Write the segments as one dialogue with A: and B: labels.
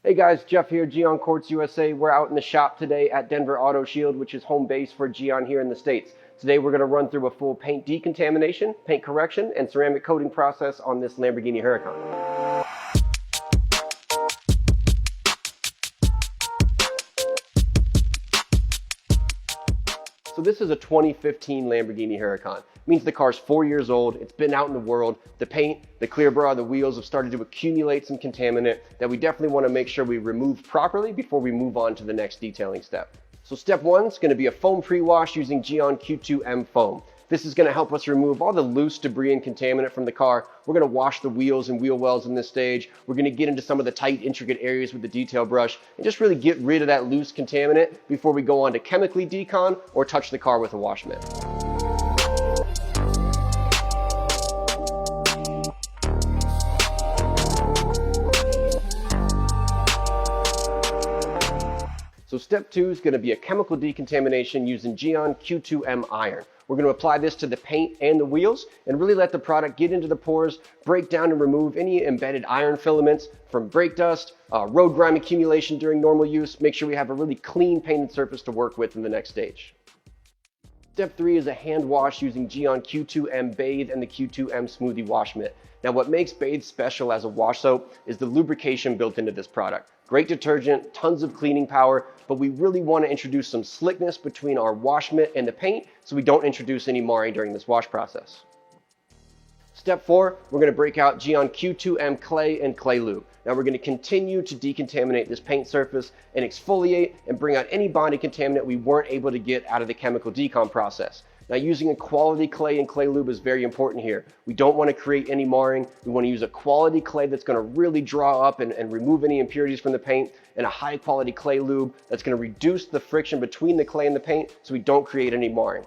A: Hey guys, Jeff here, Geon Quartz USA. We're out in the shop today at Denver Auto Shield, which is home base for Geon here in the States. Today we're going to run through a full paint decontamination, paint correction, and ceramic coating process on this Lamborghini Huracan. So this is a 2015 Lamborghini Huracan. It means the car's 4 years old, it's been out in the world, the paint, the clear bra, the wheels have started to accumulate some contaminant that we definitely want to make sure we remove properly before we move on to the next detailing step. So step one is going to be a foam pre-wash using Geon Q2M foam. This is going to help us remove all the loose debris and contaminant from the car. We're going to wash the wheels and wheel wells in this stage. We're going to get into some of the tight, intricate areas with the detail brush and just really get rid of that loose contaminant before we go on to chemically decon or touch the car with a wash mitt. So step two is going to be a chemical decontamination using Geon Q2M iron. We're going to apply this to the paint and the wheels and really let the product get into the pores, break down and remove any embedded iron filaments from brake dust, road grime accumulation during normal use. Make sure we have a really clean painted surface to work with in the next stage. Step three is a hand wash using Geon Q2M Bathe and the Q2M Smoothie Wash Mitt. Now what makes Bathe special as a wash soap is the lubrication built into this product. Great detergent, tons of cleaning power, but we really want to introduce some slickness between our wash mitt and the paint so we don't introduce any marring during this wash process. Step four, we're going to break out Geon Q2M Clay and Clay Lube. Now we're going to continue to decontaminate this paint surface and exfoliate and bring out any body contaminant we weren't able to get out of the chemical decon process. Now using a quality clay and clay lube is very important here. We don't want to create any marring. We want to use a quality clay that's going to really draw up and remove any impurities from the paint, and a high quality clay lube that's going to reduce the friction between the clay and the paint so we don't create any marring.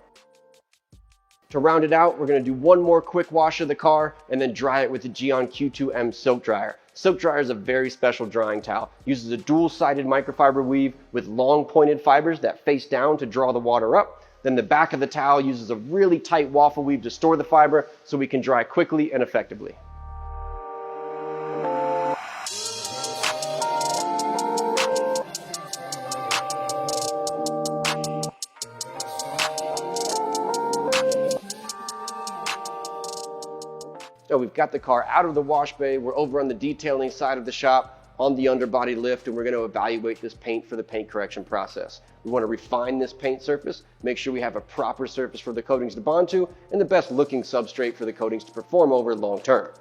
A: To round it out, we're going to do one more quick wash of the car and then dry it with the Geon Q2M Silk Dryer. Silk Dryer is a very special drying towel. It uses a dual-sided microfiber weave with long pointed fibers that face down to draw the water up. Then the back of the towel uses a really tight waffle weave to store the fiber so we can dry quickly and effectively. Now we've got the car out of the wash bay. We're over on the detailing side of the shop on the underbody lift, and we're going to evaluate this paint for the paint correction process. We want to refine this paint surface, make sure we have a proper surface for the coatings to bond to, and the best looking substrate for the coatings to perform over long term.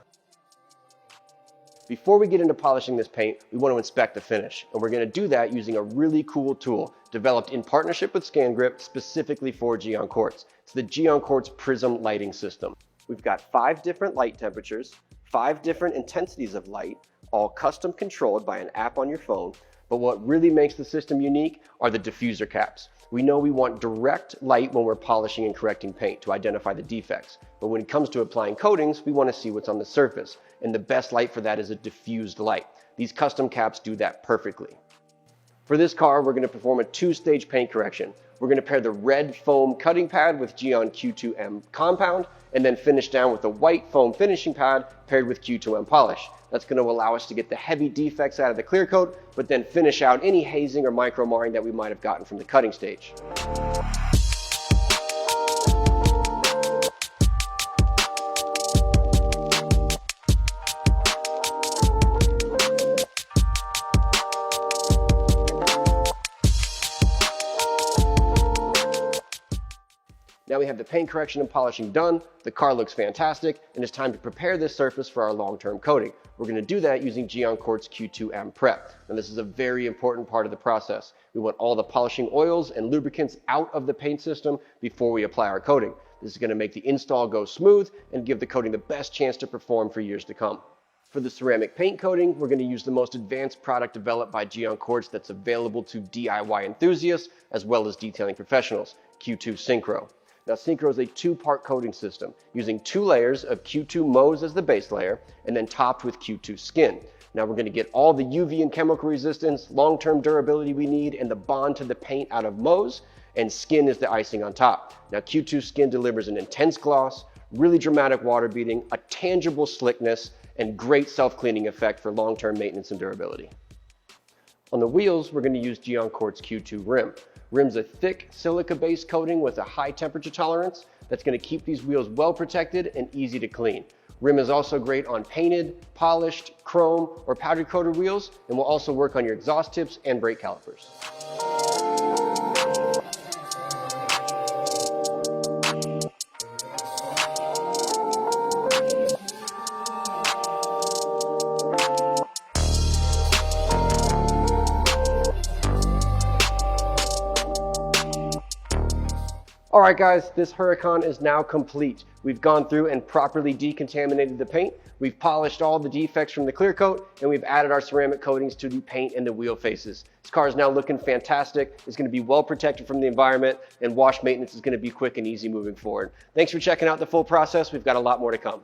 A: Before we get into polishing this paint, we want to inspect the finish, and we're going to do that using a really cool tool developed in partnership with ScanGrip specifically for Geon Quartz. It's the Geon Quartz Prism lighting system. We've got 5 different light temperatures, 5 different intensities of light, all custom controlled by an app on your phone. But what really makes the system unique are the diffuser caps. We know we want direct light when we're polishing and correcting paint to identify the defects. But when it comes to applying coatings, we want to see what's on the surface. And the best light for that is a diffused light. These custom caps do that perfectly. For this car, we're going to perform a 2-stage paint correction. We're going to pair the red foam cutting pad with Geon Q2M compound, and then finish down with a white foam finishing pad paired with Q2M polish. That's going to allow us to get the heavy defects out of the clear coat, but then finish out any hazing or micro marring that we might have gotten from the cutting stage. Now we have the paint correction and polishing done, the car looks fantastic, and it's time to prepare this surface for our long-term coating. We're going to do that using Geon Quartz Q2M Prep. And this is a very important part of the process. We want all the polishing oils and lubricants out of the paint system before we apply our coating. This is going to make the install go smooth and give the coating the best chance to perform for years to come. For the ceramic paint coating, we're going to use the most advanced product developed by Geon Quartz that's available to DIY enthusiasts as well as detailing professionals, Q2 Synchro. Now Synchro is a 2-part coating system using 2 layers of Q2 Mose as the base layer and then topped with Q2 Skin. Now we're going to get all the UV and chemical resistance, long-term durability we need, and the bond to the paint out of Mose, and Skin is the icing on top. Now Q2 Skin delivers an intense gloss, really dramatic water beading, a tangible slickness, and great self-cleaning effect for long-term maintenance and durability. On the wheels, we're going to use Geon Quartz Q2 rim. Rim's a thick silica-based coating with a high temperature tolerance that's going to keep these wheels well protected and easy to clean. Rim is also great on painted, polished, chrome, or powder coated wheels, and will also work on your exhaust tips and brake calipers. All right guys, this Huracan is now complete. We've gone through and properly decontaminated the paint. We've polished all the defects from the clear coat, and we've added our ceramic coatings to the paint and the wheel faces. This car is now looking fantastic. It's going to be well protected from the environment, and wash maintenance is going to be quick and easy moving forward. Thanks for checking out the full process. We've got a lot more to come.